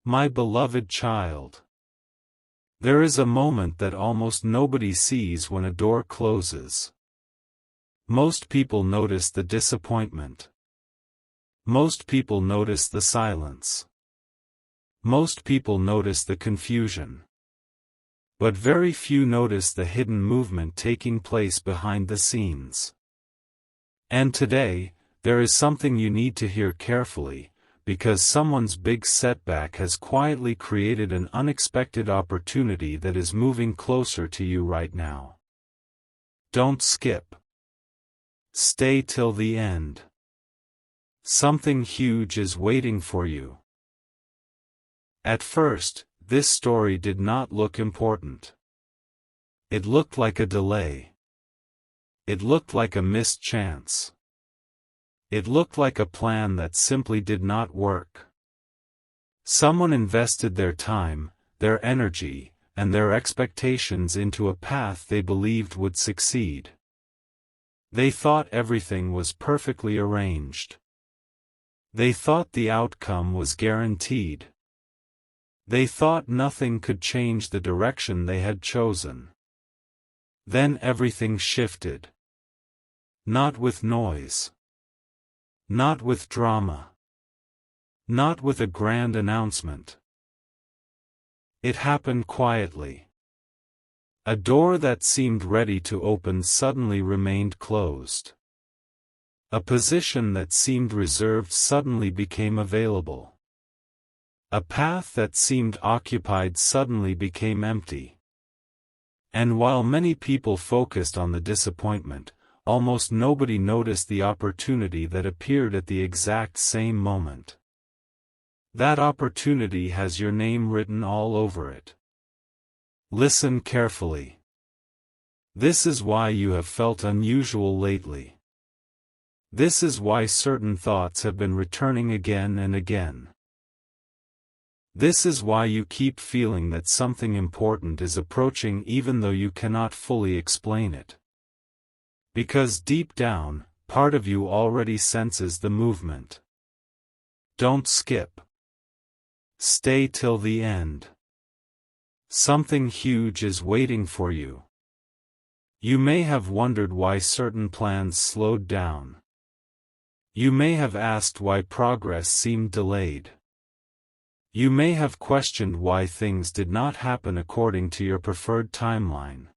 My beloved child. There is a moment that almost nobody sees when a door closes. Most people notice the disappointment. Most people notice the silence. Most people notice the confusion. But very few notice the hidden movement taking place behind the scenes. And today, there is something you need to hear carefully, because someone's big setback has quietly created an unexpected opportunity that is moving closer to you right now. Don't skip. Stay till the end. Something huge is waiting for you. At first, this story did not look important. It looked like a delay. It looked like a missed chance. It looked like a plan that simply did not work. Someone invested their time, their energy, and their expectations into a path they believed would succeed. They thought everything was perfectly arranged. They thought the outcome was guaranteed. They thought nothing could change the direction they had chosen. Then everything shifted. Not with noise. Not with drama. Not with a grand announcement. It happened quietly. A door that seemed ready to open suddenly remained closed. A position that seemed reserved suddenly became available. A path that seemed occupied suddenly became empty. And while many people focused on the disappointment, almost nobody noticed the opportunity that appeared at the exact same moment. That opportunity has your name written all over it. Listen carefully. This is why you have felt unusual lately. This is why certain thoughts have been returning again and again. This is why you keep feeling that something important is approaching even though you cannot fully explain it. Because deep down, part of you already senses the movement. Don't skip. Stay till the end. Something huge is waiting for you. You may have wondered why certain plans slowed down. You may have asked why progress seemed delayed. You may have questioned why things did not happen according to your preferred timeline.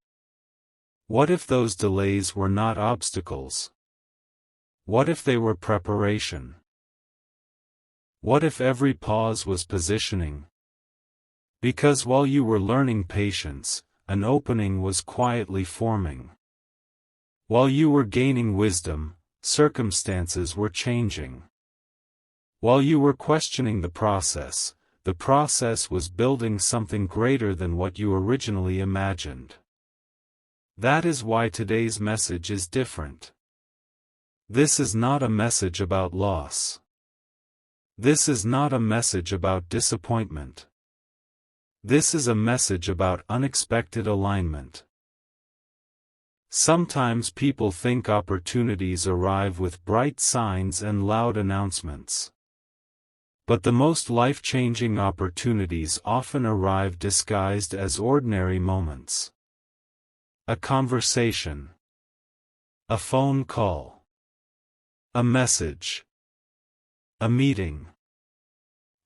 What if those delays were not obstacles? What if they were preparation? What if every pause was positioning? Because while you were learning patience, an opening was quietly forming. While you were gaining wisdom, circumstances were changing. While you were questioning the process was building something greater than what you originally imagined. That is why today's message is different. This is not a message about loss. This is not a message about disappointment. This is a message about unexpected alignment. Sometimes people think opportunities arrive with bright signs and loud announcements. But the most life-changing opportunities often arrive disguised as ordinary moments. A conversation. A phone call. A message. A meeting.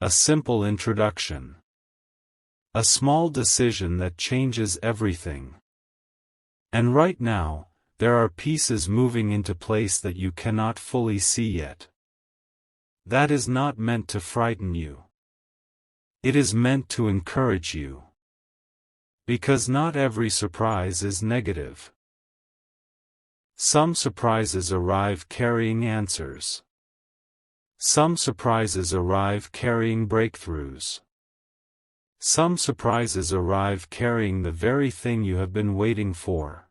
A simple introduction. A small decision that changes everything. And right now, there are pieces moving into place that you cannot fully see yet. That is not meant to frighten you. It is meant to encourage you. Because not every surprise is negative. Some surprises arrive carrying answers. Some surprises arrive carrying breakthroughs. Some surprises arrive carrying the very thing you have been waiting for.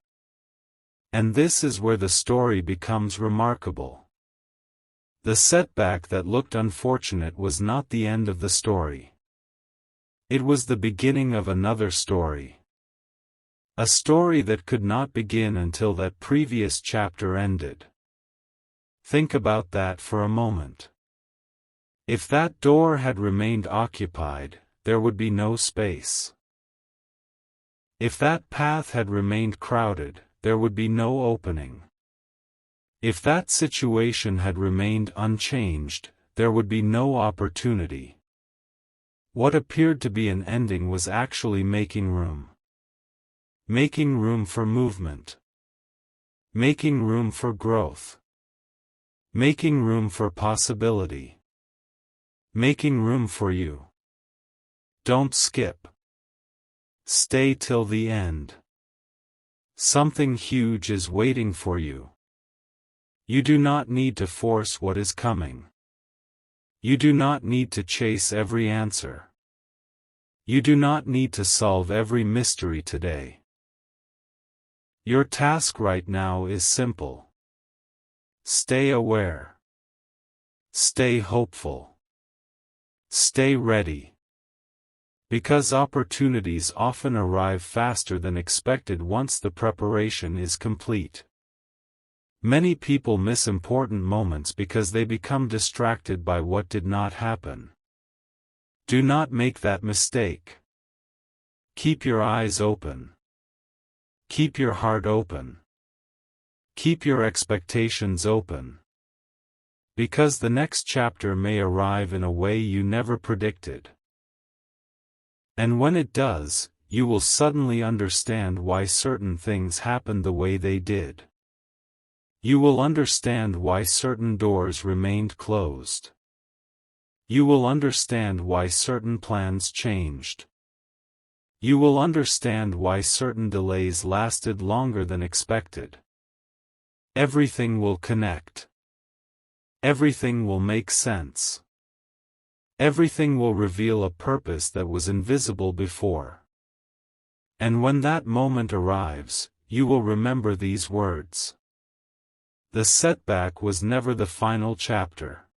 And this is where the story becomes remarkable. The setback that looked unfortunate was not the end of the story. It was the beginning of another story. A story that could not begin until that previous chapter ended. Think about that for a moment. If that door had remained occupied, there would be no space. If that path had remained crowded, there would be no opening. If that situation had remained unchanged, there would be no opportunity. What appeared to be an ending was actually making room. Making room for movement. Making room for growth. Making room for possibility. Making room for you. Don't skip. Stay till the end. Something huge is waiting for you. You do not need to force what is coming. You do not need to chase every answer. You do not need to solve every mystery today. Your task right now is simple. Stay aware. Stay hopeful. Stay ready. Because opportunities often arrive faster than expected once the preparation is complete. Many people miss important moments because they become distracted by what did not happen. Do not make that mistake. Keep your eyes open. Keep your heart open. Keep your expectations open. Because the next chapter may arrive in a way you never predicted. And when it does, you will suddenly understand why certain things happened the way they did. You will understand why certain doors remained closed. You will understand why certain plans changed. You will understand why certain delays lasted longer than expected. Everything will connect. Everything will make sense. Everything will reveal a purpose that was invisible before. And when that moment arrives, you will remember these words. The setback was never the final chapter.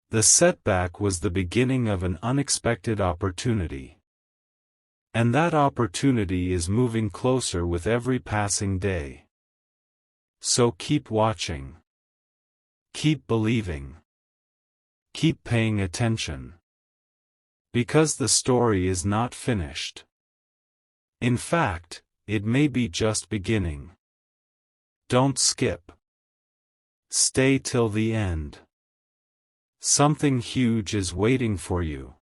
The setback was the beginning of an unexpected opportunity. And that opportunity is moving closer with every passing day. So keep watching. Keep believing. Keep paying attention. Because the story is not finished. In fact, it may be just beginning. Don't skip. Stay till the end. Something huge is waiting for you.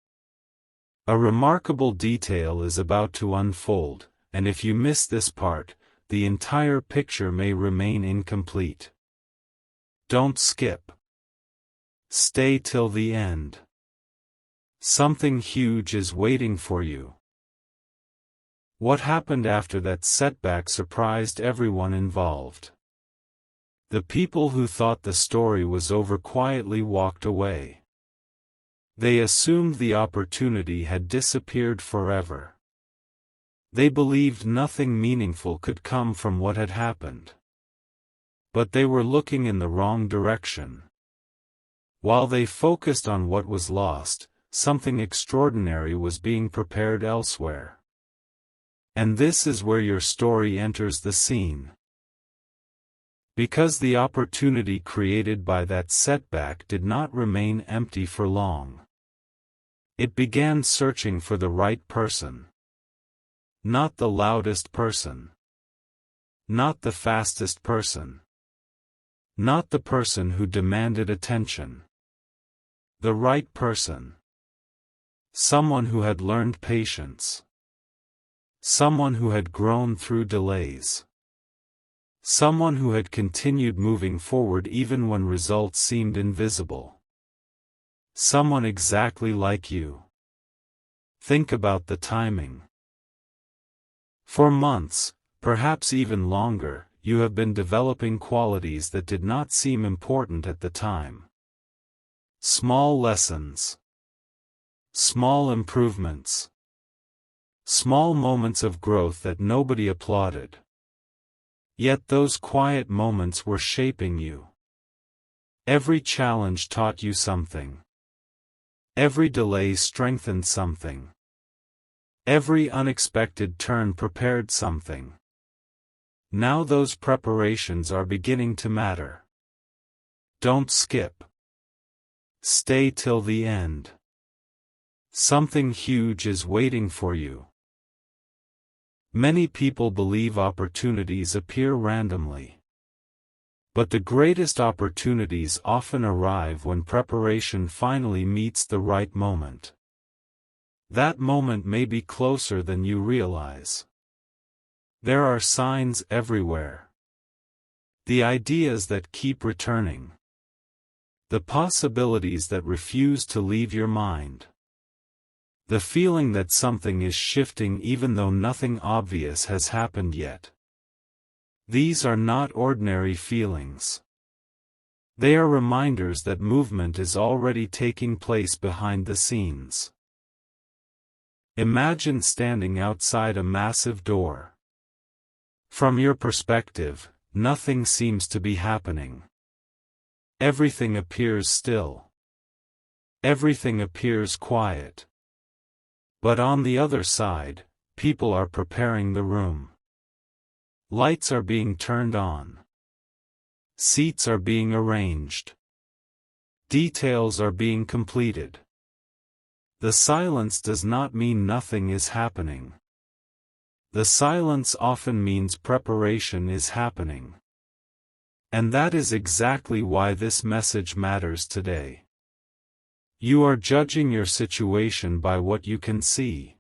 A remarkable detail is about to unfold, and if you miss this part, the entire picture may remain incomplete. Don't skip. Stay till the end. Something huge is waiting for you. What happened after that setback surprised everyone involved. The people who thought the story was over quietly walked away. They assumed the opportunity had disappeared forever. They believed nothing meaningful could come from what had happened. But they were looking in the wrong direction. While they focused on what was lost, something extraordinary was being prepared elsewhere. And this is where your story enters the scene. Because the opportunity created by that setback did not remain empty for long. It began searching for the right person. Not the loudest person. Not the fastest person. Not the person who demanded attention. The right person. Someone who had learned patience. Someone who had grown through delays. Someone who had continued moving forward even when results seemed invisible. Someone exactly like you. Think about the timing. For months, perhaps even longer, you have been developing qualities that did not seem important at the time. Small lessons. Small improvements. Small moments of growth that nobody applauded. Yet those quiet moments were shaping you. Every challenge taught you something. Every delay strengthened something. Every unexpected turn prepared something. Now those preparations are beginning to matter. Don't skip. Stay till the end. Something huge is waiting for you. Many people believe opportunities appear randomly. But the greatest opportunities often arrive when preparation finally meets the right moment. That moment may be closer than you realize. There are signs everywhere. The ideas that keep returning. The possibilities that refuse to leave your mind. The feeling that something is shifting even though nothing obvious has happened yet. These are not ordinary feelings. They are reminders that movement is already taking place behind the scenes. Imagine standing outside a massive door. From your perspective, nothing seems to be happening. Everything appears still. Everything appears quiet. But on the other side, people are preparing the room. Lights are being turned on. Seats are being arranged. Details are being completed. The silence does not mean nothing is happening. The silence often means preparation is happening. And that is exactly why this message matters today. You are judging your situation by what you can see.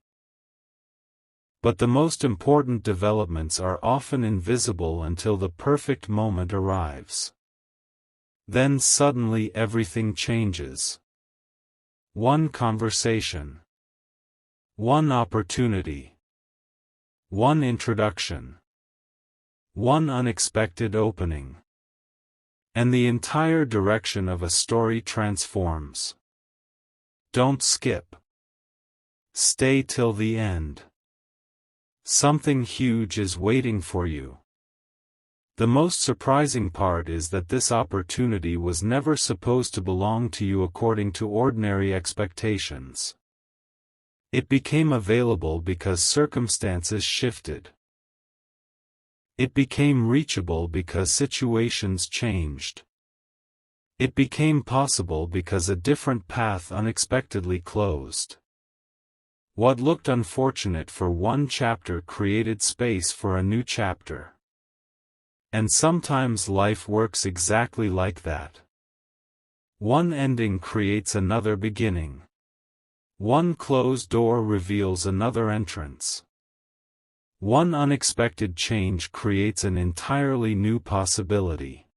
But the most important developments are often invisible until the perfect moment arrives. Then suddenly everything changes. One conversation. One opportunity. One introduction. One unexpected opening. And the entire direction of a story transforms. Don't skip. Stay till the end. Something huge is waiting for you. The most surprising part is that this opportunity was never supposed to belong to you according to ordinary expectations. It became available because circumstances shifted. It became reachable because situations changed. It became possible because a different path unexpectedly closed. What looked unfortunate for one chapter created space for a new chapter. And sometimes life works exactly like that. One ending creates another beginning. One closed door reveals another entrance. One unexpected change creates an entirely new possibility.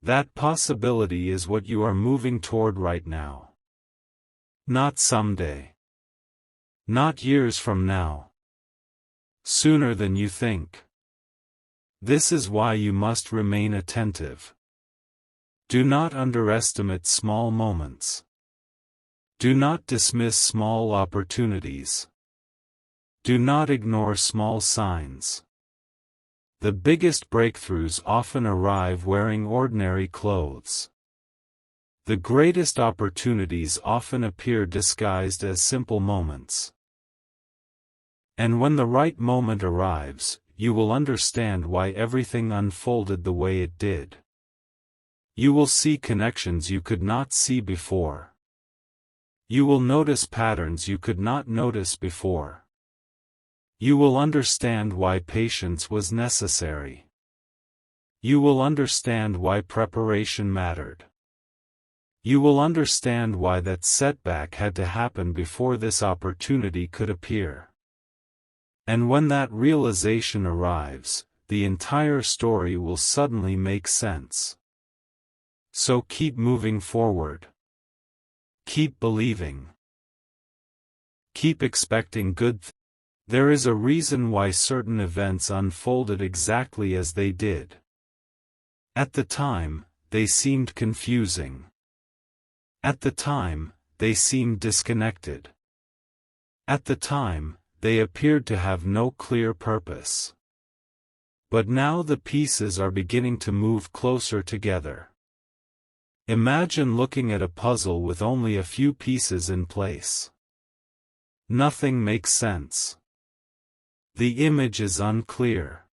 That possibility is what you are moving toward right now. Not someday. Not years from now. Sooner than you think. This is why you must remain attentive. Do not underestimate small moments. Do not dismiss small opportunities. Do not ignore small signs. The biggest breakthroughs often arrive wearing ordinary clothes. The greatest opportunities often appear disguised as simple moments. And when the right moment arrives, you will understand why everything unfolded the way it did. You will see connections you could not see before. You will notice patterns you could not notice before. You will understand why patience was necessary. You will understand why preparation mattered. You will understand why that setback had to happen before this opportunity could appear. And when that realization arrives, the entire story will suddenly make sense. So keep moving forward. Keep believing. Keep expecting good things. There is a reason why certain events unfolded exactly as they did. At the time, they seemed confusing. At the time, they seemed disconnected. At the time, they appeared to have no clear purpose. But now the pieces are beginning to move closer together. Imagine looking at a puzzle with only a few pieces in place. Nothing makes sense. The image is unclear.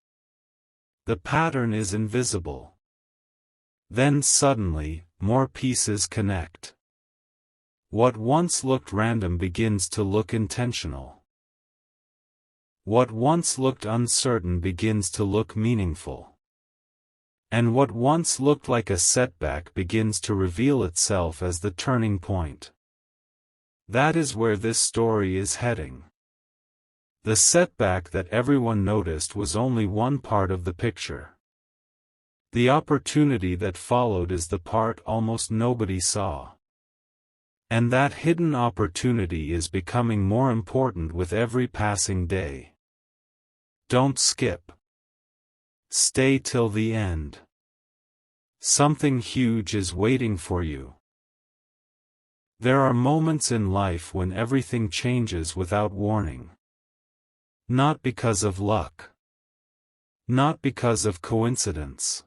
The pattern is invisible. Then suddenly, more pieces connect. What once looked random begins to look intentional. What once looked uncertain begins to look meaningful. And what once looked like a setback begins to reveal itself as the turning point. That is where this story is heading. The setback that everyone noticed was only one part of the picture. The opportunity that followed is the part almost nobody saw. And that hidden opportunity is becoming more important with every passing day. Don't skip. Stay till the end. Something huge is waiting for you. There are moments in life when everything changes without warning. Not because of luck. Not because of coincidence.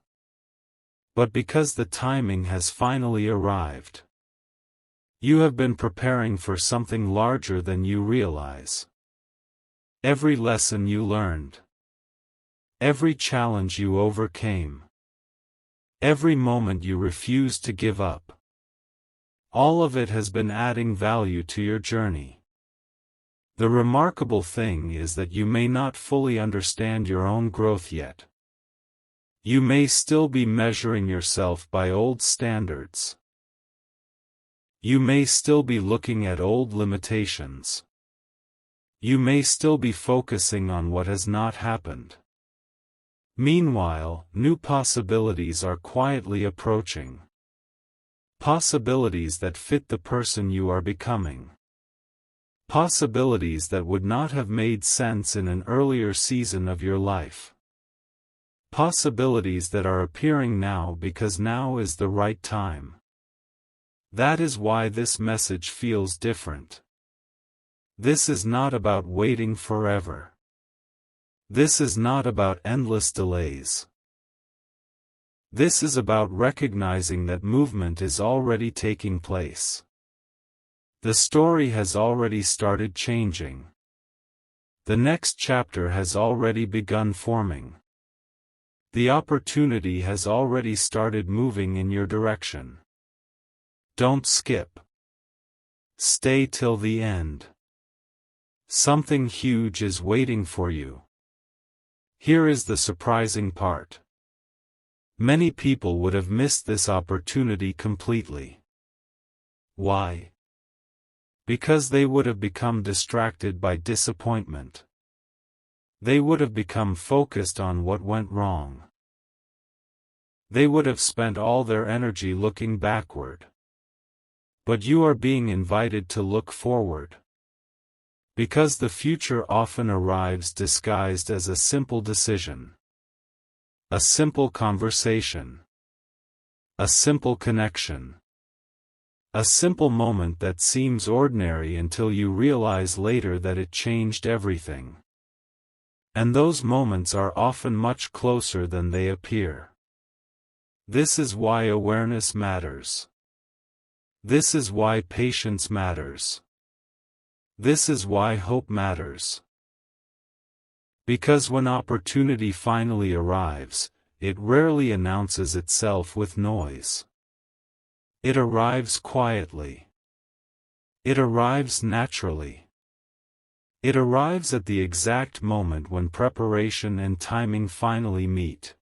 But because the timing has finally arrived. You have been preparing for something larger than you realize. Every lesson you learned. Every challenge you overcame. Every moment you refused to give up. All of it has been adding value to your journey. The remarkable thing is that you may not fully understand your own growth yet. You may still be measuring yourself by old standards. You may still be looking at old limitations. You may still be focusing on what has not happened. Meanwhile, new possibilities are quietly approaching. Possibilities that fit the person you are becoming. Possibilities that would not have made sense in an earlier season of your life. Possibilities that are appearing now because now is the right time. That is why this message feels different. This is not about waiting forever. This is not about endless delays. This is about recognizing that movement is already taking place. The story has already started changing. The next chapter has already begun forming. The opportunity has already started moving in your direction. Don't skip. Stay till the end. Something huge is waiting for you. Here is the surprising part. Many people would have missed this opportunity completely. Why? Because they would have become distracted by disappointment. They would have become focused on what went wrong. They would have spent all their energy looking backward. But you are being invited to look forward. Because the future often arrives disguised as a simple decision. A simple conversation. A simple connection. A simple moment that seems ordinary until you realize later that it changed everything. And those moments are often much closer than they appear. This is why awareness matters. This is why patience matters. This is why hope matters. Because when opportunity finally arrives, it rarely announces itself with noise. It arrives quietly. It arrives naturally. It arrives at the exact moment when preparation and timing finally meet.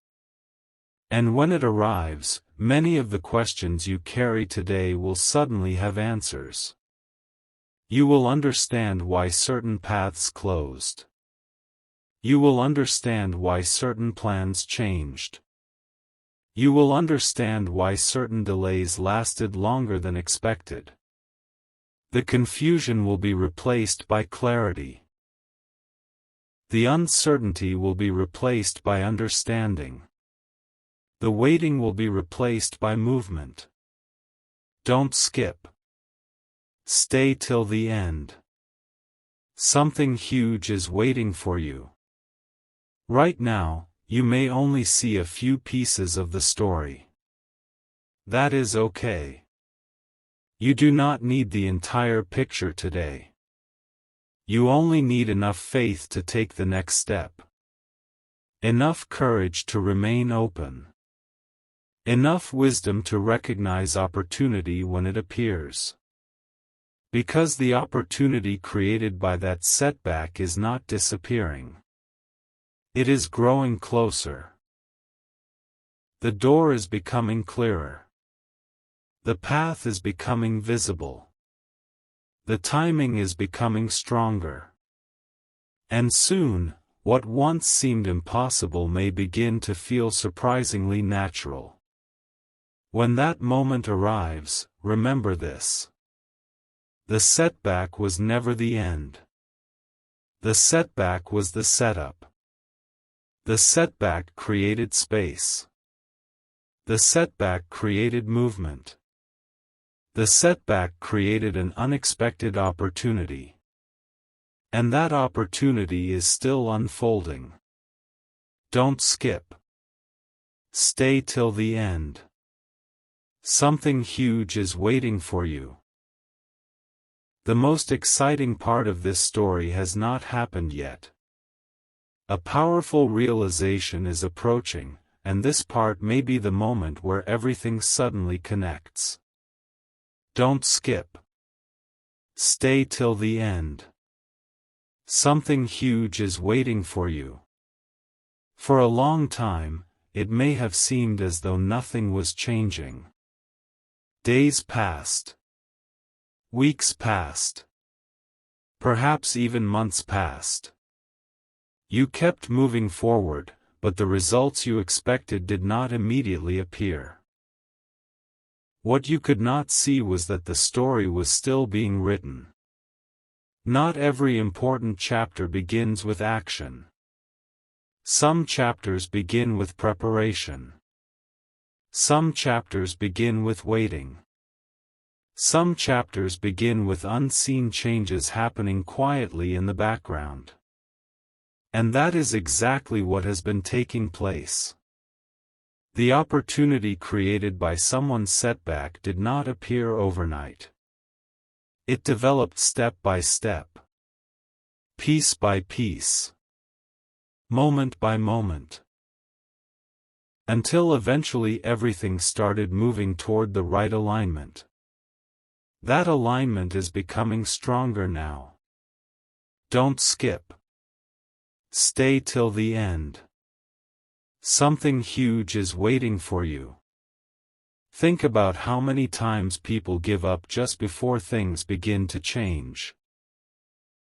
And when it arrives, many of the questions you carry today will suddenly have answers. You will understand why certain paths closed. You will understand why certain plans changed. You will understand why certain delays lasted longer than expected. The confusion will be replaced by clarity. The uncertainty will be replaced by understanding. The waiting will be replaced by movement. Don't skip. Stay till the end. Something huge is waiting for you. Right now, you may only see a few pieces of the story. That is okay. You do not need the entire picture today. You only need enough faith to take the next step. Enough courage to remain open. Enough wisdom to recognize opportunity when it appears. Because the opportunity created by that setback is not disappearing. It is growing closer. The door is becoming clearer. The path is becoming visible. The timing is becoming stronger. And soon, what once seemed impossible may begin to feel surprisingly natural. When that moment arrives, remember this. The setback was never the end. The setback was the setup. The setback created space. The setback created movement. The setback created an unexpected opportunity. And that opportunity is still unfolding. Don't skip. Stay till the end. Something huge is waiting for you. The most exciting part of this story has not happened yet. A powerful realization is approaching, and this part may be the moment where everything suddenly connects. Don't skip. Stay till the end. Something huge is waiting for you. For a long time, it may have seemed as though nothing was changing. Days passed. Weeks passed. Perhaps even months passed. You kept moving forward, but the results you expected did not immediately appear. What you could not see was that the story was still being written. Not every important chapter begins with action. Some chapters begin with preparation. Some chapters begin with waiting. Some chapters begin with unseen changes happening quietly in the background. And that is exactly what has been taking place. The opportunity created by someone's setback did not appear overnight. It developed step by step. Piece by piece. Moment by moment. Until eventually everything started moving toward the right alignment. That alignment is becoming stronger now. Don't skip. Stay till the end. Something huge is waiting for you. Think about how many times people give up just before things begin to change.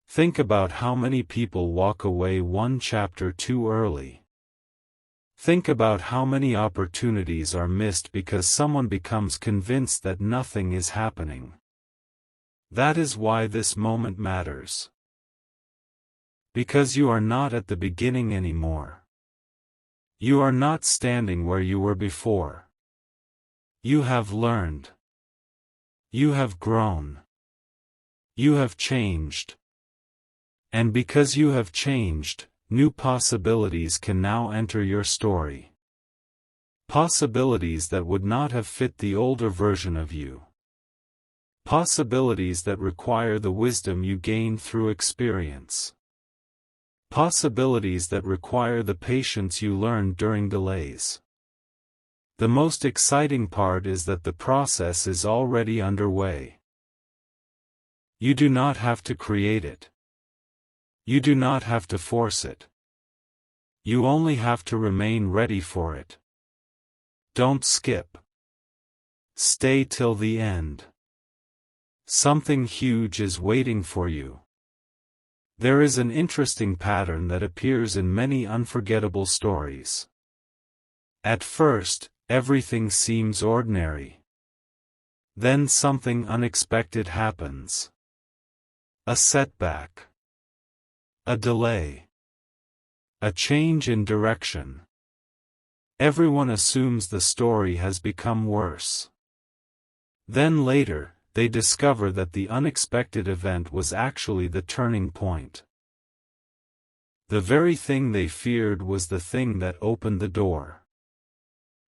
Think about how many people walk away one chapter too early. Think about how many opportunities are missed because someone becomes convinced that nothing is happening. That is why this moment matters. Because you are not at the beginning anymore. You are not standing where you were before. You have learned. You have grown. You have changed. And because you have changed, new possibilities can now enter your story. Possibilities that would not have fit the older version of you. Possibilities that require the wisdom you gained through experience. Possibilities that require the patience you learned during delays. The most exciting part is that the process is already underway. You do not have to create it. You do not have to force it. You only have to remain ready for it. Don't skip. Stay till the end. Something huge is waiting for you. There is an interesting pattern that appears in many unforgettable stories. At first, everything seems ordinary. Then something unexpected happens. A setback. A delay. A change in direction. Everyone assumes the story has become worse. Then later, they discover that the unexpected event was actually the turning point. The very thing they feared was the thing that opened the door.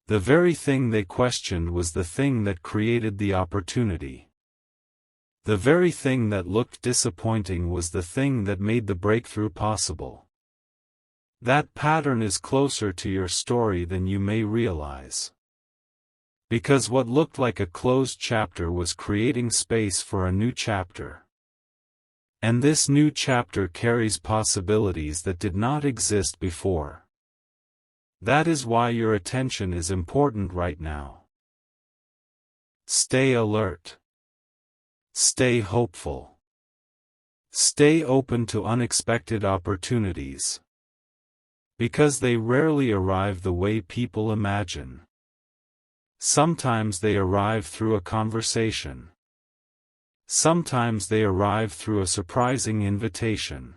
The very thing they questioned was the thing that created the opportunity. The very thing that looked disappointing was the thing that made the breakthrough possible. That pattern is closer to your story than you may realize. Because what looked like a closed chapter was creating space for a new chapter. And this new chapter carries possibilities that did not exist before. That is why your attention is important right now. Stay alert. Stay hopeful. Stay open to unexpected opportunities. Because they rarely arrive the way people imagine. Sometimes they arrive through a conversation. Sometimes they arrive through a surprising invitation.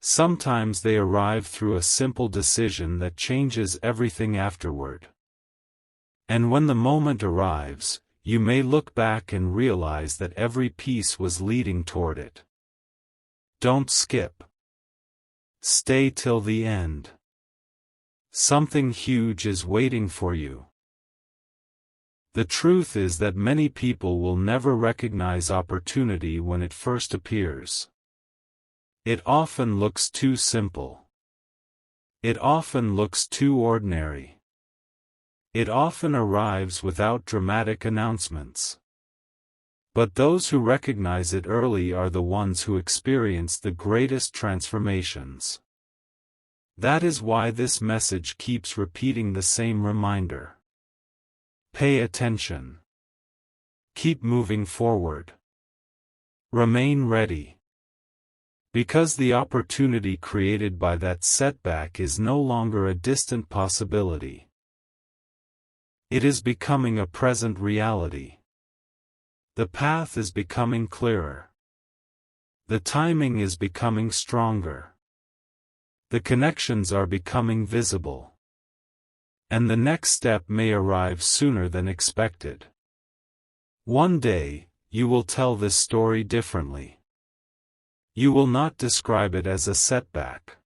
Sometimes they arrive through a simple decision that changes everything afterward. And when the moment arrives, you may look back and realize that every piece was leading toward it. Don't skip. Stay till the end. Something huge is waiting for you. The truth is that many people will never recognize opportunity when it first appears. It often looks too simple. It often looks too ordinary. It often arrives without dramatic announcements. But those who recognize it early are the ones who experience the greatest transformations. That is why this message keeps repeating the same reminder. Pay attention. Keep moving forward. Remain ready. Because the opportunity created by that setback is no longer a distant possibility. It is becoming a present reality. The path is becoming clearer. The timing is becoming stronger. The connections are becoming visible. And the next step may arrive sooner than expected. One day, you will tell this story differently. You will not describe it as a setback.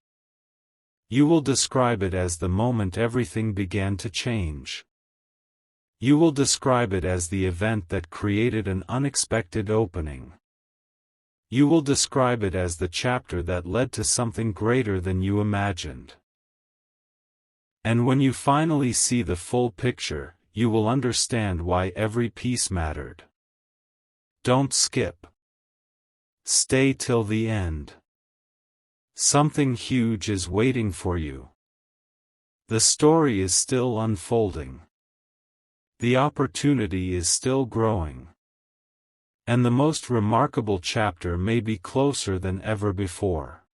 You will describe it as the moment everything began to change. You will describe it as the event that created an unexpected opening. You will describe it as the chapter that led to something greater than you imagined. And when you finally see the full picture, you will understand why every piece mattered. Don't skip. Stay till the end. Something huge is waiting for you. The story is still unfolding. The opportunity is still growing. And the most remarkable chapter may be closer than ever before.